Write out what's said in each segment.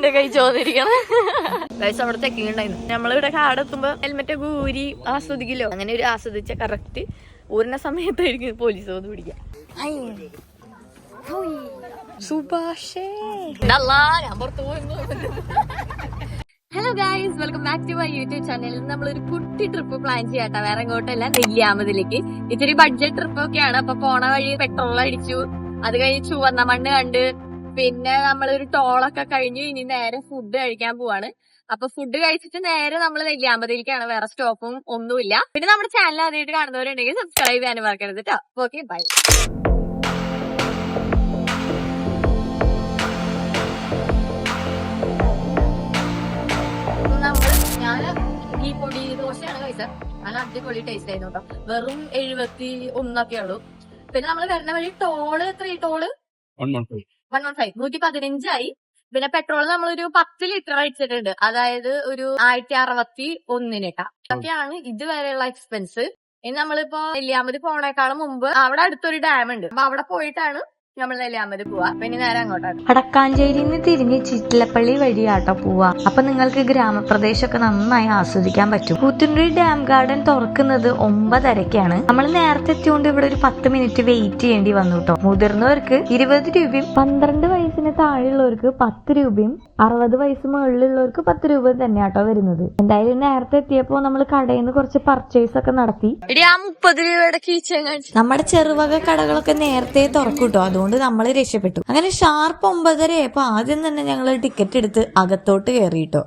എന്റെ കൈ ചോദിരിക്കണം. അവിടെ ചെക്കിങ് ഉണ്ടായിരുന്നു. നമ്മളിവിടെ കാടെത്തുമ്പോ ഹെൽമെറ്റ് ഒക്കെ ഊരി ആസ്വദിക്കില്ലോ. അങ്ങനെ ഒരു ആസ്വദിച്ച കറക്റ്റ് ഊരിന സമയത്തായിരിക്കും പോലീസ് വന്ന് പിടിക്കാം. സുഭാഷേ ഞാൻ പുറത്തു പോയിരുന്നു. Hello guys, welcome back to my YouTube channel. നമ്മളൊരു കുട്ടി ട്രിപ്പ് പ്ലാൻ ചെയ്യാട്ടോ, വേറെ എങ്ങോട്ടല്ല, നെല്ലിയാമ്പതിലേക്ക്. ഇത്തിരി ബഡ്ജറ്റ് ട്രിപ്പ് ഒക്കെയാണ്. അപ്പൊ പോണ വഴി പെട്രോൾ അടിച്ചു, അത് കഴിഞ്ഞ് ചുവന്ന മണ്ണ് കണ്ട്, പിന്നെ നമ്മളൊരു ടോളൊക്കെ കഴിഞ്ഞു. ഇനി നേരെ ഫുഡ് കഴിക്കാൻ പോവാണ്. അപ്പൊ ഫുഡ് കഴിച്ചിട്ട് നേരെ നമ്മൾ നെല്ലിയാമ്പതിലേക്കാണ്, വേറെ സ്റ്റോപ്പും ഒന്നുമില്ല. പിന്നെ നമ്മുടെ ചാനൽ ആദ്യമായിട്ട് കാണുന്നവരുണ്ടെങ്കിൽ സബ്സ്ക്രൈബ് ചെയ്യാൻ മറക്കരുത് കേട്ടോ. Okay, bye. ഞാൻ ഈ പൊടി ദോശയാണ് കഴിച്ചത്. നല്ല അടിപൊളി ടേസ്റ്റ് ആയിരുന്നു കേട്ടോ. വെറും 71 ഉള്ളൂ. പിന്നെ നമ്മൾ വരുന്ന വഴി ടോള് ടോള് 115 115 പിന്നെ പെട്രോൾ നമ്മളൊരു 10 ലിറ്റർ അടിച്ചിട്ടുണ്ട്. അതായത് ഒരു 1061 അതൊക്കെയാണ് ഇതുവരെയുള്ള എക്സ്പെൻസ്. ഇനി നമ്മളിപ്പോ നെല്ലിയാമ്പതി പോണേക്കാളും മുമ്പ് അവിടെ അടുത്തൊരു ഡാം ഉണ്ട്. അപ്പൊ അവിടെ പോയിട്ടാണ് നമ്മൾ നെല്ലിയാമ്പതി പോവാ. പിന്നെ നേരെ അങ്ങോട്ടാണ്. വടക്കാഞ്ചേരിന്ന് തിരിഞ്ഞ് ചിറ്റിലപ്പള്ളി വഴിയാട്ടോ പോവാ. അപ്പൊ നിങ്ങൾക്ക് ഗ്രാമപ്രദേശമൊക്കെ നന്നായി ആസ്വദിക്കാൻ പറ്റും. കൂത്തുണ്ടി ഡാം ഗാർഡൻ തുറക്കുന്നത് 9:30-ക്കാണ്. നമ്മൾ നേരത്തെ എത്തിയോണ്ട് ഇവിടെ ഒരു 10 മിനിറ്റ് വെയിറ്റ് ചെയ്യേണ്ടി വന്നു കേട്ടോ. മുതിർന്നവർക്ക് 20 രൂപയും 12 വയസ്സിന് താഴെയുള്ളവർക്ക് 10 രൂപയും 60 വയസ്സ് മുകളിലുള്ളവർക്ക് 10 രൂപ തന്നെയാട്ടോ വരുന്നത്. എന്തായാലും നേരത്തെ എത്തിയപ്പോ നമ്മൾ കടയിൽ നിന്ന് കുറച്ച് പർച്ചേസ് ഒക്കെ നടത്തി. 30 രൂപയുടെ കീച്ചൻ നമ്മുടെ ചെറുവക കടകളൊക്കെ നേരത്തെ തുറക്കൂട്ടോ. അതുകൊണ്ട് നമ്മൾ രക്ഷപ്പെട്ടു. അങ്ങനെ ഷാർപ്പ് 9:30 ആയപ്പോ ആദ്യം തന്നെ ഞങ്ങൾ ടിക്കറ്റ് എടുത്ത് അകത്തോട്ട് കയറിട്ടോ.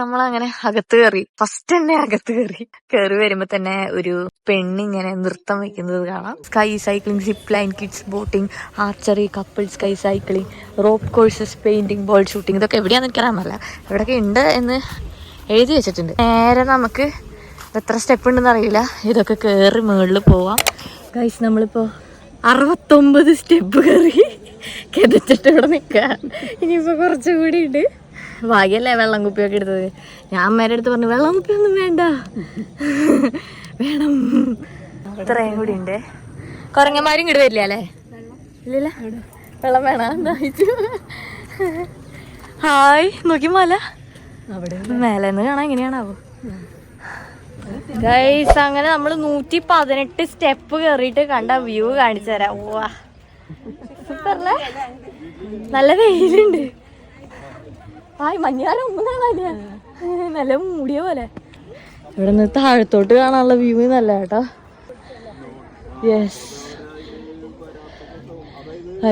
നമ്മളങ്ങനെ അകത്ത് കയറി. ഫസ്റ്റ് തന്നെ അകത്ത് കയറി വരുമ്പോ തന്നെ ഒരു പെണ്ണിങ്ങനെ നൃത്തം വെക്കുന്നത് കാണാം. Sky cycling, zip line, kids boating, archery, couple sky cycling, rope courses, painting, ball shooting, ഇതൊക്കെ എവിടെയാന്ന് എനിക്കറിയാമല്ല, എവിടെയൊക്കെ ഉണ്ട് എന്ന് എഴുതി വെച്ചിട്ടുണ്ട്. നേരെ നമുക്ക് എത്ര സ്റ്റെപ്പ് ഉണ്ടെന്ന് അറിയില്ല. ഇതൊക്കെ കയറി മുകളിൽ പോവാം. ഗൈസ്, നമ്മളിപ്പോ 69 സ്റ്റെപ്പ് കയറി കിതച്ചിട്ട് ഇവിടെ നിൽക്കുക. ഇനിയിപ്പോ കുറച്ചുകൂടി ഉണ്ട്. ഭാഗ്യല്ലേ വെള്ളം കുപ്പിയൊക്കെ എടുത്തത്. ഞാൻ അമ്മേടെ അടുത്ത് പറഞ്ഞു, വെള്ളം കുപ്പിയൊന്നും വേണ്ട, വേണം. ഇത്രയും കൂടി ഉണ്ട്. കുറങ്ങന്മാരും ഇങ്ങോട്ട് വരില്ല അല്ലേ? ഇല്ലല്ല, വെള്ളം വേണം. ഹായ്, നോക്കി മല മേലെന്ന് കാണാൻ എങ്ങനെയാണാവോ ഗൈസ്. അങ്ങനെ നമ്മൾ 118 സ്റ്റെപ്പ് കയറിയിട്ട് കണ്ട വ്യൂ കാണിച്ചു തരാം. വാ, സൂപ്പറല്ലേ? നല്ല വെയിലുണ്ട്. മഞ്ഞാരം ഒന്നും കാണാനില്ല, നല്ല മൂടിയ പോലെ. ഇവിടെ നിന്ന് താഴത്തോട്ട് കാണാനുള്ള വ്യൂ നല്ല കേട്ടോ. യെസ്,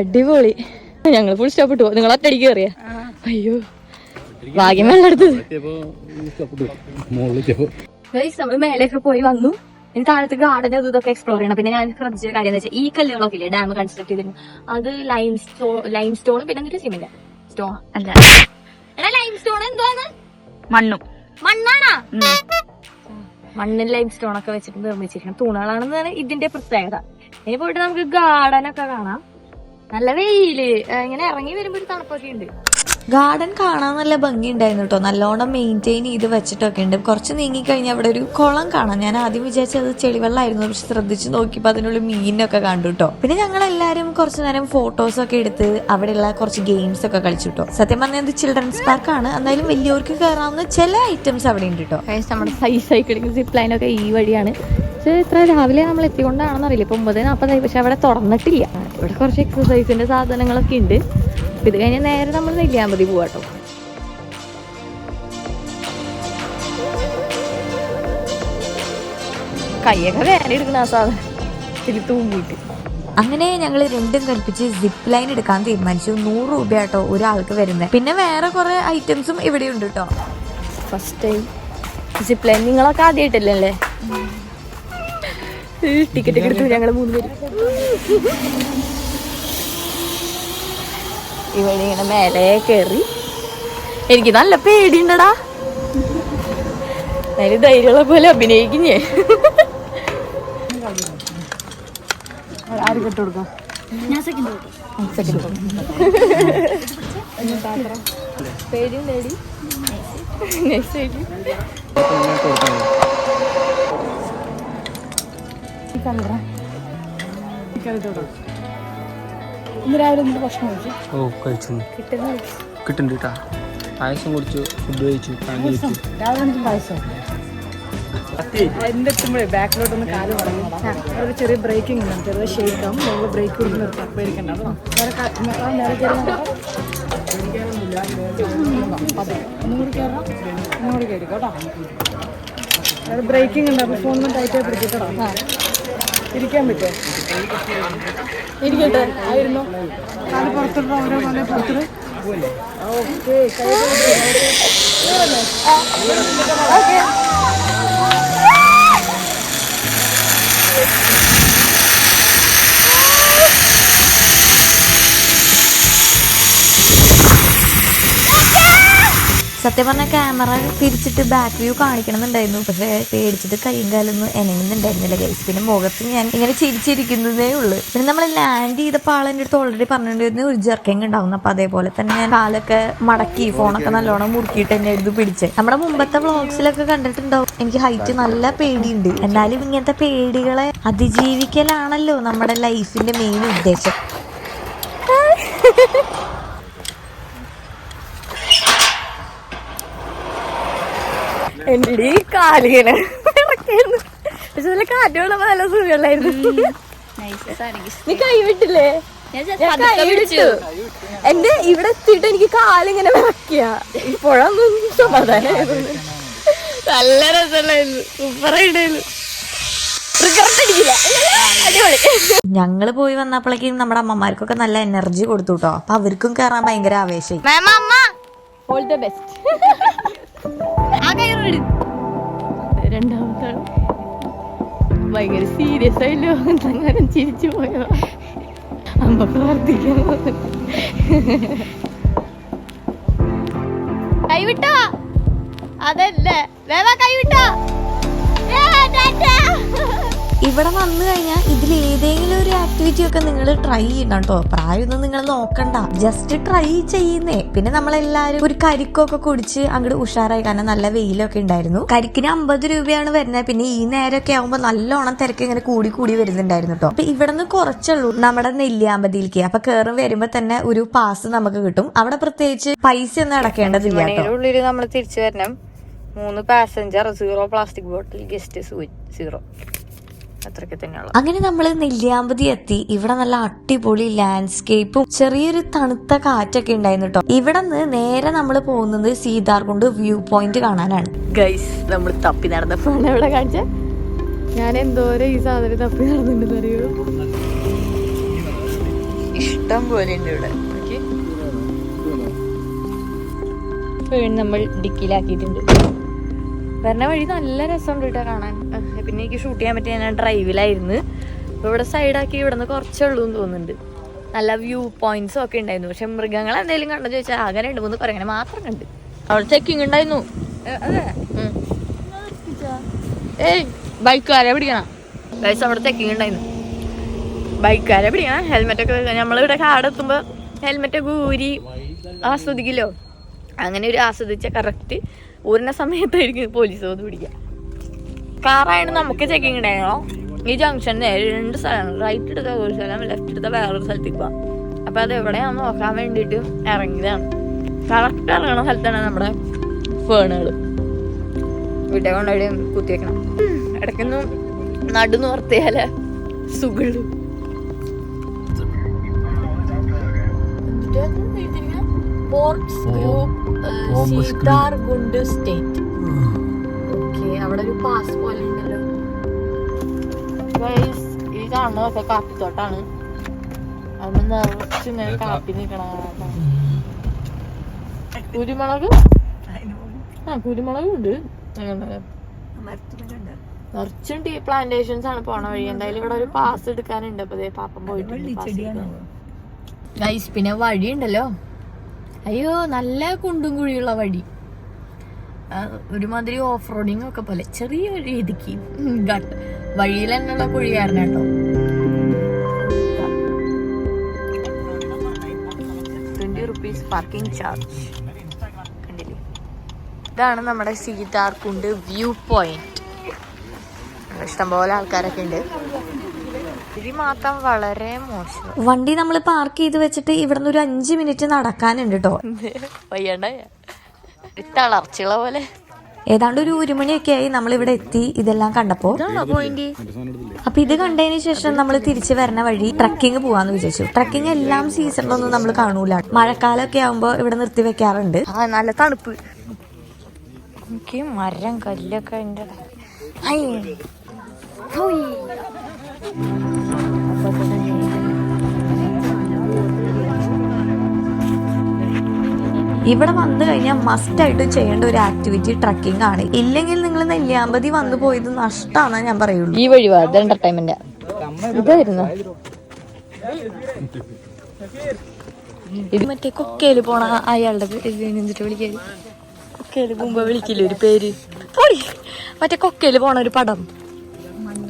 അടിപൊളി. ഞങ്ങൾ ഫുൾ സ്റ്റോപ്പ് ഇട്ടു. നിങ്ങൾ ഒറ്റയടിക്ക് കയറിയ? അയ്യോ, ഭാഗ്യം വെള്ളം എടുത്തത്. നമ്മൾ മേലേക്ക് പോയി വന്നു. ഇനി താഴത്ത് ഗാർഡൻ ഇതൊക്കെ എക്സ്പ്ലോർ ചെയ്യണം. പിന്നെ ഞാൻ ശ്രദ്ധിച്ച കാര്യം എന്ന് വെച്ചാൽ ഈ കല്ലുകളൊക്കെ ഇല്ലേ ഡാം കൺസ്ട്രക്ട് ചെയ്തിരുന്നു, അത് ലൈം സ്റ്റോൺ പിന്നെ എന്നിട്ട് സിമെന്റ് സ്റ്റോൺ അല്ല. ലൈം സ്റ്റോൺ എന്താണ്? മണ്ണാണോ? മണ്ണും ലൈം സ്റ്റോൺ ഒക്കെ വെച്ചിട്ട് നിർമ്മിച്ചിരിക്കണം തൂണുകളാണെന്നാണ് ഇതിന്റെ പ്രത്യേകത. ഇനി പോയിട്ട് നമുക്ക് ഗാർഡൻ ഒക്കെ കാണാം. നല്ല വെയില്, ഇങ്ങനെ ഇറങ്ങി വരുമ്പോ ഒരു തണുപ്പൊക്കെ ഉണ്ട്. ഗാർഡൻ കാണാൻ നല്ല ഭംഗി ഉണ്ടായിരുന്നു കേട്ടോ. നല്ലോണം മെയിൻറ്റെയിൻ ചെയ്ത് വെച്ചിട്ടൊക്കെ ഉണ്ട്. കുറച്ച് നീങ്ങിക്കഴിഞ്ഞാൽ അവിടെ ഒരു കുളം കാണാം. ഞാൻ ആദ്യം വിചാരിച്ചത് ചെളിവെള്ളമായിരുന്നു, പക്ഷെ ശ്രദ്ധിച്ച് നോക്കിയപ്പോൾ അതിനുള്ളിൽ മീനൊക്കെ കണ്ടു കേട്ടോ. പിന്നെ ഞങ്ങൾ എല്ലാവരും കുറച്ചു നേരം ഫോട്ടോസൊക്കെ എടുത്ത് അവിടെയുള്ള കുറച്ച് ഗെയിംസ് ഒക്കെ കളിച്ചു കേട്ടോ. സത്യം പറഞ്ഞാൽ ഇത് ചിൽഡ്രൻസ് പാർക്കാണ്, എന്നാലും വലിയവർക്ക് കയറാവുന്ന ചില ഐറ്റംസ് അവിടെ ഉണ്ട് കേട്ടോ. നമ്മുടെ സൈക്ലിംഗ് സിപ്പ് ലൈനൊക്കെ ഈ വഴിയാണ്. പക്ഷേ ഇത്ര രാവിലെ നമ്മൾ എത്തിക്കൊണ്ടാണെന്ന് അറിയില്ല. ഇപ്പൊ 9:40, പക്ഷെ അവിടെ തുറന്നിട്ടില്ല. ഇവിടെ കുറച്ച് എക്സസൈസിന്റെ സാധനങ്ങളൊക്കെ ഉണ്ട്. ഇത് കഴിഞ്ഞ് നേരെ നമ്മൾ നെല്ലിയാമ്പതി പോവാട്ടോ. കയ്യൊക്കെ വേന എടുക്കുന്ന ആ സാധനം ഇതിൽ തൂങ്ങിയിട്ട്. അങ്ങനെ ഞങ്ങൾ രണ്ടും കൽപ്പിച്ച് സിപ്പ് ലൈൻ എടുക്കാൻ തീരുമാനിച്ചു. 100 രൂപയാട്ടോ ഒരാൾക്ക് വരുന്നത്. പിന്നെ വേറെ കുറെ ഐറ്റംസും ഇവിടെ ഉണ്ട് കേട്ടോ. First time zip line. നിങ്ങളൊക്കെ ആദ്യമായിട്ടല്ലേ? ടിക്കറ്റ് എടുത്തു ഞങ്ങൾ 3 പേര്. ഇവിടെ ഇങ്ങനെ മേലെ കയറി. എനിക്ക് നല്ല പേടിയുണ്ടടാ. അതിന് ധൈര്യമുള്ള പോലെ അഭിനയിക്കുന്നേ. പേടിയും പേടി. ഇന്ന് രാവിലെ ഭക്ഷണം കഴിച്ചു. കിട്ടുന്നുണ്ട് കേട്ടാ. പായസം കുടിച്ചു, ഫുഡ് കഴിച്ചു, പാനി കഴിച്ചു. എന്തെത്തുമ്പോഴേ ബാക്കിലോട്ടൊന്ന് കാല് പറഞ്ഞാൽ ഒരു ചെറിയ ബ്രേക്കിംഗ് ഉണ്ടാവും, ചെറിയ ഷേക്കാവും. നമ്മൾ ബ്രേക്ക് കൊടുത്ത് നിർത്താം, പേടിക്കണ്ടാവും. അതെ, ഒന്നുകൂടി കയറാം, ഒന്നുകൂടി കയറി കേട്ടോ. അത് ബ്രേക്കിംഗ് ഉണ്ട്, അപ്പോൾ ഫോണിന് ടൈറ്റായി പിടിക്കട്ടോ. ഇരിക്കാൻ പറ്റുമോ? ഇരിക്കട്ടെ, ആയിരുന്നു കാല് പുറത്തിട്ടോ, ഓരോ കാലം പുറത്തിട്ട്. Okay, okay. സത്യം പറഞ്ഞ ക്യാമറ തിരിച്ചിട്ട് ബാക്ക് വ്യൂ കാണിക്കണമെന്നുണ്ടായിരുന്നു, പക്ഷെ പേടിച്ചിട്ട് കൈയും കാലൊന്നും എനങ്ങുന്നുണ്ടായിരുന്നില്ല ഗൈസ്. പിന്നെ മുഖത്ത് ഞാൻ ഇങ്ങനെ ചിരിച്ചിരിക്കുന്നതേ ഉള്ളൂ. പിന്നെ നമ്മൾ ലാൻഡ് ചെയ്തപ്പോൾ ആളെൻ്റെ അടുത്ത് ഓൾറെഡി പറഞ്ഞിട്ടുണ്ടായിരുന്നു ഒരു ജർക്കിങ് ഉണ്ടാവുന്നു. അപ്പൊ അതേപോലെ തന്നെ ഞാൻ കാലൊക്കെ മടക്കി ഫോണൊക്കെ നല്ലോണം മുറുക്കിയിട്ട് എന്നെ എടുത്ത് പിടിച്ച്. നമ്മുടെ മുമ്പത്തെ വ്ളോഗ്സിലൊക്കെ കണ്ടിട്ടുണ്ടാവും എനിക്ക് ഹൈറ്റ് നല്ല പേടിയുണ്ട്. എന്നാലും ഇങ്ങനത്തെ പേടികളെ അതിജീവിക്കലാണല്ലോ നമ്മുടെ ലൈഫിന്റെ മെയിൻ ഉദ്ദേശം. എന്റെ കാലിങ്ങനെ പക്ഷെ നല്ല കാറ്റുള്ളപ്പോ നല്ല സുഖമുള്ളായിരുന്നു. നീ കൈവിട്ടില്ലേ? കൈവിട്ടു. എന്റെ ഇവിടെ എത്തിയിട്ട് എനിക്ക് കാലിങ്ങനെ വിറക്കിയ. ഇപ്പോഴൊന്നും സമാധാനമായിരുന്നു. നല്ല രസമുണ്ടായിരുന്നു, സൂപ്പറായിട്ടായിരുന്നു. ഞങ്ങള് പോയി വന്നപ്പോഴേക്കും നമ്മുടെ അമ്മമാർക്കൊക്കെ നല്ല എനർജി കൊടുത്തു കേട്ടോ. അപ്പൊ അവർക്കും കയറാൻ ഭയങ്കര ആവേശം. All the best. രണ്ടാമത്തെ ആള് ഭയങ്കര സീരിയസ് ആയില്ലോ, അങ്ങനെ ചിരിച്ചു പോയോ. അമ്മ പ്രാർത്ഥിക്കാൻ കൈവിട്ടോ? അതല്ലേ വേവാ കൈവിട്ടോ? ഇവിടെ വന്നു കഴിഞ്ഞാൽ ഇതിൽ ഏതെങ്കിലും ഒരു ആക്ടിവിറ്റി ഒക്കെ നിങ്ങൾ ട്രൈ ചെയ്യണം കേട്ടോ. പ്രായമൊന്നും നിങ്ങൾ നോക്കണ്ട, ജസ്റ്റ് ട്രൈ ചെയ്യുന്നേ. പിന്നെ നമ്മളെല്ലാരും ഒരു കരിക്കൊക്കെ കുടിച്ച് അങ്ങോട്ട് ഉഷാറായി, കാരണം നല്ല വെയിലൊക്കെ ഉണ്ടായിരുന്നു. കരിക്കിന് 50 രൂപയാണ് വരുന്നത്. പിന്നെ ഈ നേരമൊക്കെ ആകുമ്പോൾ നല്ലോണം തിരക്ക് ഇങ്ങനെ കൂടി വരുന്നുണ്ടായിരുന്നു കേട്ടോ. അപ്പൊ ഇവിടെ നിന്ന് കുറച്ചുള്ളൂ നമ്മുടെ നെല്ലിയാമ്പതിയിലേക്ക്. അപ്പൊ കയറും വരുമ്പോ തന്നെ ഒരു പാസ് നമുക്ക് കിട്ടും. അവിടെ പ്രത്യേകിച്ച് പൈസ ഒന്നും അടക്കേണ്ടതില്ല കേട്ടോ. ഉള്ളില് നമ്മൾ തിരിച്ചു വരണം. 3 പാസഞ്ചർ, 0 പ്ലാസ്റ്റിക് ബോട്ടിൽ, ഗസ്റ്റ് 0. അത്രയ്ക്ക് തന്നെയുള്ളൂ. അങ്ങനെ നമ്മൾ നെല്ലിയാമ്പതി എത്തി. ഇവിടെ നല്ല അടിപൊളി ലാൻഡ്സ്കേപ്പും ചെറിയൊരു തണുത്ത കാറ്റൊക്കെ ഉണ്ടായിരുന്നു കേട്ടോ. ഇവിടെ നിന്ന് നേരെ നമ്മൾ പോകുന്നത് സീതാർകുണ്ട് വ്യൂ പോയിന്റ് കാണാനാണ്. ഗൈസ്, നമ്മൾ തപ്പി നടന്നപ്പോ എവിടെ കാണിച്ച ഞാൻ എന്തോരം ഈ സാധനം തപ്പി നടന്നിട്ടുണ്ടെന്ന് അറിയോ. ഇഷ്ടം പോലെ ഉണ്ട് ഇവിടെ. നമ്മൾ ഡിക്കിയിലാക്കിയിട്ടുണ്ട്. വരണ വഴി നല്ല രസമുണ്ട് കേട്ടോ കാണാൻ. പിന്നെ എനിക്ക് ഷൂട്ട് ചെയ്യാൻ പറ്റിയ ഞാൻ ഡ്രൈവിലായിരുന്നു. അപ്പോൾ ഇവിടെ സൈഡാക്കി ഇവിടെ നിന്ന് കുറച്ചുള്ളൂ എന്ന് തോന്നുന്നുണ്ട്. നല്ല വ്യൂ പോയിന്റ്സും ഒക്കെ ഉണ്ടായിരുന്നു. പക്ഷെ മൃഗങ്ങൾ എന്തെങ്കിലും കണ്ടോ ചോദിച്ചാൽ ആകെ 2-3 കുരങ്ങനെ മാത്രം കണ്ട്. അവിടെ ചെക്കിങ് ഉണ്ടായിരുന്നു. ഏയ് ബൈക്കുകാരെ പിടിക്കണം ഗൈസ്, അവിടെ ചെക്കിങ് ഉണ്ടായിരുന്നു. ബൈക്കുകാരെ പിടിക്കണം. ഹെൽമെറ്റൊക്കെ നമ്മളിവിടെ കാടെത്തുമ്പോൾ ഹെൽമെറ്റൊക്കെ ഊരി ആസ്വദിക്കില്ലോ. അങ്ങനെ ഒരു ആസ്വദിച്ച കറക്റ്റ് ഊരിന സമയത്തായിരിക്കും പോലീസ് വന്ന് പിടിക്കുക. കാറായിട്ട് നമുക്ക് ചെക്കിങ് ഉണ്ടായിരുന്നോ. ഈ ജംഗ്ഷനിൽ 2 സ്ഥലമാണ്. റൈറ്റ് എടുത്ത ഒരു സ്ഥലം, ലെഫ്റ്റ് എടുത്ത വേറൊരു സ്ഥലത്തേക്ക് പോവാം. അപ്പം അത് എവിടെയാണെന്ന് നോക്കാൻ വേണ്ടിയിട്ട് ഇറങ്ങിയതാണ്. കറക്റ്റ് ഇറങ്ങുന്ന സ്ഥലത്താണ് നമ്മുടെ ഫേണുകൾ. വീട്ടിൽ കൊണ്ടുപോയി കുത്തിവെക്കണം. ഇടയ്ക്കൊന്നും നടു നിർത്തിയാലേ സുഖുള്ളൂ. സീതാർകുണ്ട് സ്റ്റേറ്റ്. ഓക്കെ, അവിടെ ഒരു പാസ് പോലെ ഉണ്ടല്ലോ. ഈ കാണുന്നതൊക്കെ കാപ്പിത്തോട്ടാണ്. അത് നിറച്ചിങ്ങനെ കാപ്പി നിൽക്കണ കുരുമുളക്. കുരുമുളക് ഉണ്ട്. നിറച്ചും ടീ പ്ലാന്റേഷൻസ് ആണ് പോണ വഴി. എന്തായാലും ഇവിടെ ഒരു പാസ് എടുക്കാനുണ്ട്. അപ്പൊ പാപ്പം പോയിട്ടുണ്ട്. ഗൈസ്, പിന്നെ വഴി ഉണ്ടല്ലോ, അയ്യോ നല്ല കുണ്ടും കുഴിയുള്ള വഴി. ഒരുമാതിരി ഓഫ് റോഡിങ് ഒക്കെ പോലെ ചെറിയൊരു രീതിക്ക് വഴിയിൽ തന്നെയുള്ള കുഴിയായിരുന്നു കേട്ടോ. 20 rupees പാർക്കിംഗ് ചാർജ്. കണ്ടില്ലേ, ഇതാണ് നമ്മുടെ സീതാർകുണ്ട് വ്യൂ പോയിന്റ്. ഇഷ്ടംപോലെ ആൾക്കാരൊക്കെ ഉണ്ട്. ഇത് മാത്രം വളരെ മോശം. വണ്ടി നമ്മൾ പാർക്ക് ചെയ്ത് വെച്ചിട്ട് ഇവിടെ നിന്ന് ഒരു 5 മിനിറ്റ് നടക്കാനുണ്ട് കേട്ടോ. വയ്യണ്ടായ തളർച്ചയുള്ള പോലെ. ഏതാണ്ട് ഒരു 1 മണിയൊക്കെ ആയി നമ്മളിവിടെ എത്തി ഇതെല്ലാം കണ്ടപ്പോ. പോയിന്റ്. അപ്പൊ ഇത് കണ്ടതിന് ശേഷം നമ്മൾ തിരിച്ചു വരുന്ന വഴി ട്രക്കിംഗ് പോവാന്ന് വിചാരിച്ചു. ട്രക്കിംഗ് എല്ലാം സീസണിലൊന്നും നമ്മൾ കാണൂല. മഴക്കാലമൊക്കെ ആവുമ്പോ ഇവിടെ നിർത്തി വെക്കാറുണ്ട്. നല്ല തണുപ്പ്. എനിക്ക് മരം കല്ലൊക്കെ ഉണ്ട്. ഇവിടെ വന്നു കഴിഞ്ഞാൽ മസ്റ്റ് ആയിട്ട് ചെയ്യേണ്ട ഒരു ആക്ടിവിറ്റി ട്രക്കിംഗ് ആണ്. ഇല്ലെങ്കിൽ നിങ്ങൾ നെല്ലിയാമ്പതി വന്നു പോയത് നഷ്ടമാണെന്ന് ഞാൻ പറയുള്ളൂ. ഈ വഴി അത് എന്റർടൈൻമെന്റ് ഇതായിരുന്നു. ഇത് മറ്റേ കൊക്കയില് പോണ അയാളുടെ എന്നിട്ട് വിളിക്കല്. കൊക്കയില് പോകുമ്പോ വിളിക്കില്ല ഒരു പേര്. മറ്റേ കൊക്കയില് പോണ ഒരു പടം.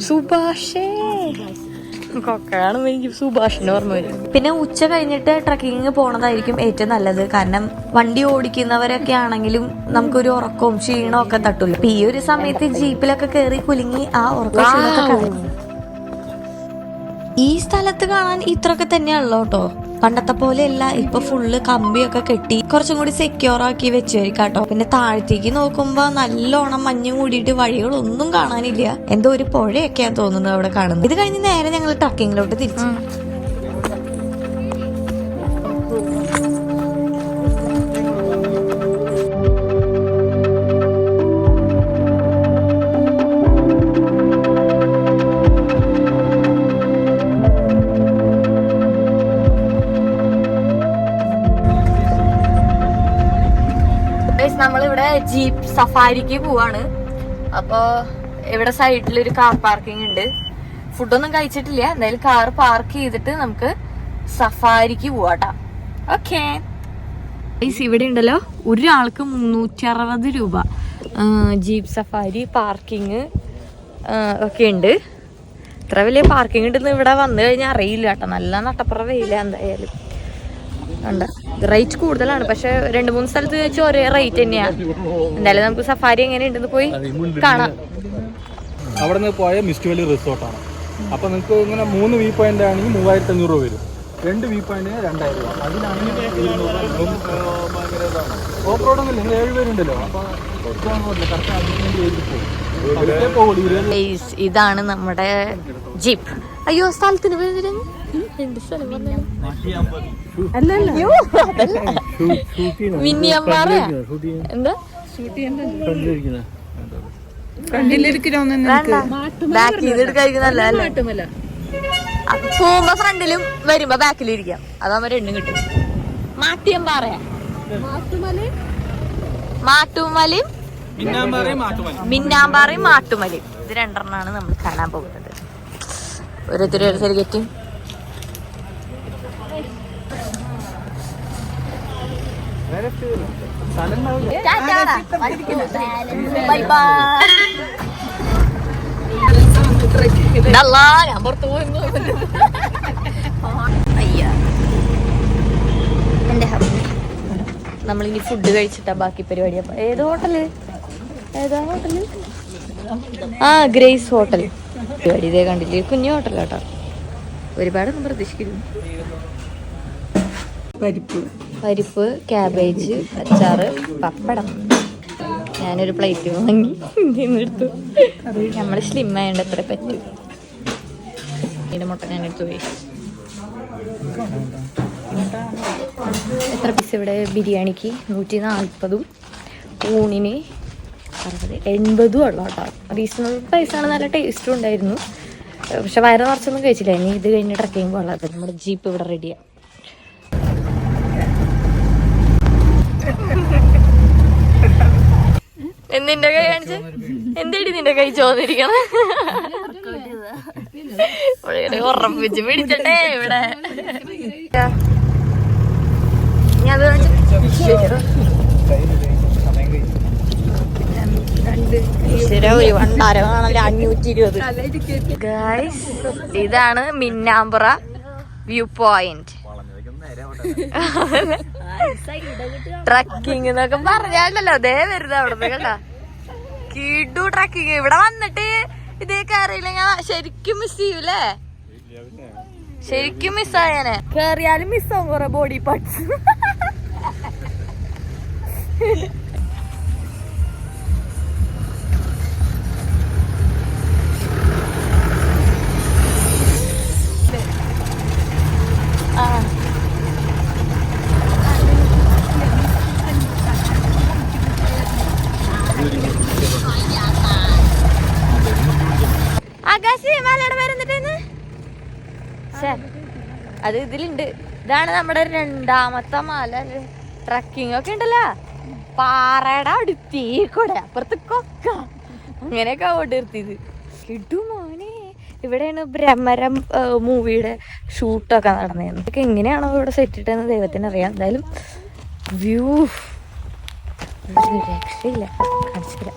സുഭാഷേ. കൊക്കയാണ് എനിക്ക് സുഭാഷിന്റെ ഓർമ്മ വരും. പിന്നെ ഉച്ച കഴിഞ്ഞിട്ട് ട്രക്കിങ് പോണതായിരിക്കും ഏറ്റവും നല്ലത്. കാരണം വണ്ടി ഓടിക്കുന്നവരൊക്കെ ആണെങ്കിലും നമുക്കൊരു ഉറക്കവും ക്ഷീണവും ഒക്കെ തട്ടില്ല. ഈ ഒരു സമയത്ത് ജീപ്പിലൊക്കെ കയറി കുലുങ്ങി ആ ഉറക്കം ക്ഷീണമൊക്കെ കളഞ്ഞു. ഈ സ്ഥലത്ത് കാണാൻ ഇത്രയൊക്കെ തന്നെയാണല്ലോ കേട്ടോ. പണ്ടത്തെ പോലെയല്ല, ഇപ്പൊ ഫുള്ള് കമ്പിയൊക്കെ കെട്ടി കുറച്ചും കൂടി സെക്യൂർ ആക്കി വെച്ചായിരിക്കും കേട്ടോ. പിന്നെ താഴത്തേക്ക് നോക്കുമ്പോ നല്ലോണം മഞ്ഞ് മൂടിയിട്ട് വഴികളൊന്നും കാണാനില്ല. എന്തോ ഒരു പുഴയൊക്കെയാ തോന്നുന്നത് അവിടെ കാണുന്നത്. ഇത് കഴിഞ്ഞ് നേരെ ഞങ്ങൾ ട്രക്കിങ്ങിലോട്ട് തിരിച്ചു. നമ്മളിവിടെ ജീപ്പ് സഫാരിക്ക് പോവാണ്. അപ്പൊ ഇവിടെ സൈഡിൽ ഒരു കാർ പാർക്കിംഗ് ഉണ്ട്. ഫുഡൊന്നും കഴിച്ചിട്ടില്ല. എന്തായാലും കാർ പാർക്ക് ചെയ്തിട്ട് നമുക്ക് സഫാരിക്ക് പോവാട്ടാ. ഓക്കെ. ഇവിടെ ഉണ്ടല്ലോ ഒരാൾക്ക് 360 രൂപ ജീപ്പ് സഫാരി പാർക്കിങ് ഒക്കെ ഉണ്ട്. ഇത്ര വലിയ പാർക്കിംഗ് ഉണ്ടെന്ന് ഇവിടെ വന്നു കഴിഞ്ഞാൽ അറിയില്ല കേട്ടോ. നല്ല നട്ടപ്പുറ വെയില എന്തായാലും. ഉണ്ട് റേറ്റ് കൂടുതലാണ്. പക്ഷെ 2-3 സ്ഥലത്ത് വെച്ച് ഒരേ റേറ്റ് തന്നെയാണ്. എന്തായാലും നമുക്ക് സഫാരി എങ്ങനെ ഉണ്ടെന്ന് പോയി കാണാം. അവിടെ നിന്ന് പോയ മിസ്റ്റ് വാലി റിസോർട്ടാണ്. അപ്പൊ നിങ്ങൾക്ക് ഇങ്ങനെ 3 വ്യൂ പോയിന്റ് ആണെങ്കിൽ 3500 രൂപ വരും. 2 വ്യൂ പോയിന്റിന് 2000 രൂപ. അതിനാണെങ്കിൽ ഓഫ് റോഡൊന്നുമില്ല. നിങ്ങൾ 7 പേരുണ്ടല്ലോ. അപ്പൊ ഇതാണ് നമ്മുടെ ജീപ്പ്. അയ്യോ സ്ഥലത്തിന് പേര് മിന്നിയമ്പാറ എന്താ പോകുമ്പോ ഫ്രണ്ടിലും വരുമ്പോ ബാക്കിലും ഇരിക്കാം. അതാവുമ്പോ 2 കിട്ടും. മാട്ടിയമ്പാറയാ മാട്ടുമലയും മിന്നാമ്പാറയും മാട്ടുമലയും ഇത് 2 നമ്മൾ കാണാൻ പോകുന്നത്. ഓരോരുത്തർ കെറ്റും. ഞാൻ പുറത്തു പോയിരുന്നു. അയ്യ എന്റെ നമ്മളിനി ഫുഡ് കഴിച്ചിട്ടാ ബാക്കി പരിപാടി. അപ്പൊ ഏതാ ഹോട്ടല് ഗ്രേസ് ഹോട്ടൽ പരിപാടി. ഇതേ കണ്ടില്ലേ, കുഞ്ഞു ഹോട്ടലാട്ടോ. ഒരുപാടൊന്നും പ്രതീക്ഷിക്കുന്നു. പരിപ്പ്, ക്യാബേജ്, അച്ചാറ്, പപ്പടം. ഞാനൊരു പ്ലേറ്റ് വാങ്ങി എടുത്തു. നമ്മൾ സ്ലിം ആയതുകൊണ്ട് എത്ര പറ്റും. ഇതിന്റെ മുട്ട ഞാൻ എടുത്തു പോയി. എത്ര പീസ് ഇവിടെ ബിരിയാണിക്ക് 140, ഊണിന് 60, 80 ഉള്ളു കേട്ടോ. റീസണബിൾ പ്രൈസാണ്. നല്ല ടേസ്റ്റും ഉണ്ടായിരുന്നു. പക്ഷെ വയറ് നിറച്ചൊന്നും കഴിച്ചില്ല. ഇനി ഇത് കഴിഞ്ഞ് ട്രക്കിങ് പോകാനുള്ളത്. നമ്മുടെ ജീപ്പ് ഇവിടെ റെഡിയാണ്. നിന്റെ കൈ കാണിച്ച് എന്തേടി നിന്റെ കൈ ചോദിരിക്കണം. ഉറപ്പിച്ച് പിടിച്ചട്ടെ ഇവിടെ. ഒരു ഭണ്ഡാരമാണല്ലോ 520. ഗൈസ് ഇതാണ് മിന്നാമ്പുറ വ്യൂ പോയിന്റ്. ട്രക്കിംഗ് എന്നൊക്കെ പറഞ്ഞാലല്ലോ അതേ വരുന്നത് അവിടുന്ന് കേട്ടാ. കിടു ട്രക്കിങ്. ഇവിടെ വന്നിട്ട് ഇതേ കയറിയില്ലെങ്കിൽ ശരിക്കും മിസ് ചെയ്യൂലേ. ശരിക്കും മിസ്സായാനെ. കേറിയാലും മിസ്സാവും കുറെ ബോഡി പാർട്സ്. അത് ഇതിലുണ്ട്. ഇതാണ് നമ്മുടെ രണ്ടാമത്തെ മല. ട്രക്കിംഗ് ഒക്കെ ഉണ്ടല്ലോ, പാറയുടെ അടുത്തേ കൂടെ അപ്പുറത്ത് കൊക്ക അങ്ങനെയൊക്കെ ഓടിർത്തിയത് കിട്ടുമോനെ. ഇവിടെയാണ് ബ്രഹ്മരം മൂവിയുടെ ഷൂട്ടൊക്കെ നടന്നിരുന്നത്. ഇതൊക്കെ എങ്ങനെയാണോ ഇവിടെ സെറ്റ് ഇട്ടെന്ന് ദൈവത്തിന് അറിയാം. എന്തായാലും വ്യൂ രക്ഷയില്ല, കാണിച്ചില്ല.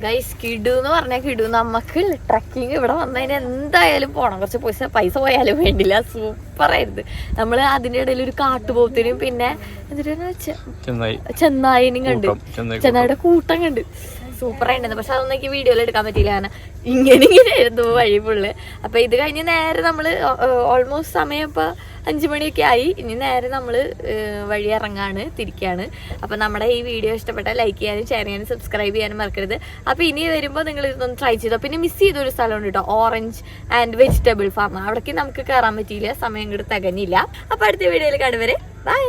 ഗൈസ് കിടു എന്ന് പറഞ്ഞാൽ കിടു. നമുക്ക് ട്രക്കിങ് ഇവിടെ വന്നതിന് എന്തായാലും പോണം. കുറച്ച് പൈസ പോയാലും വേണ്ടില്ല. സൂപ്പറായിരുന്നു. നമ്മൾ അതിൻ്റെ ഇടയിൽ ഒരു കാട്ടുപോത്തിനും പിന്നെ ചെന്നായിനും കണ്ട്, ചെന്നായിയുടെ കൂട്ടം കണ്ട്. സൂപ്പറായിട്ടുണ്ടായിരുന്നു. പക്ഷെ അതൊന്നും എനിക്ക് വീഡിയോയിൽ എടുക്കാൻ പറ്റിയില്ല. കാരണം ഇങ്ങനെയായിരുന്നു വഴി ഫുള്ള്. അപ്പൊ ഇത് കഴിഞ്ഞ് നേരെ നമ്മള് ഓൾമോസ്റ്റ് സമയം ഇപ്പൊ 5 മണിയൊക്കെ ആയി. ഇനി നേരെ നമ്മള് വഴി ഇറങ്ങാണ്, തിരിക്കാണ്. അപ്പൊ നമ്മുടെ ഈ വീഡിയോ ഇഷ്ടപ്പെട്ടാൽ ലൈക്ക് ചെയ്യാനും ഷെയർ ചെയ്യാനും സബ്സ്ക്രൈബ് ചെയ്യാനും മറക്കരുത്. അപ്പൊ ഇനി വരുമ്പോൾ നിങ്ങൾ ഇതൊന്ന് ട്രൈ ചെയ്തോ. പിന്നെ മിസ് ചെയ്തൊരു സ്ഥലമുണ്ട് കേട്ടോ, ഓറഞ്ച് ആൻഡ് വെജിറ്റബിൾ ഫാം. അവിടേക്ക് നമുക്ക് കയറാൻ പറ്റിയില്ല, സമയം ഇങ്ങോട്ട് തികഞ്ഞില്ല. അപ്പൊ അടുത്ത വീഡിയോയിൽ കാണുവരെ ബൈ.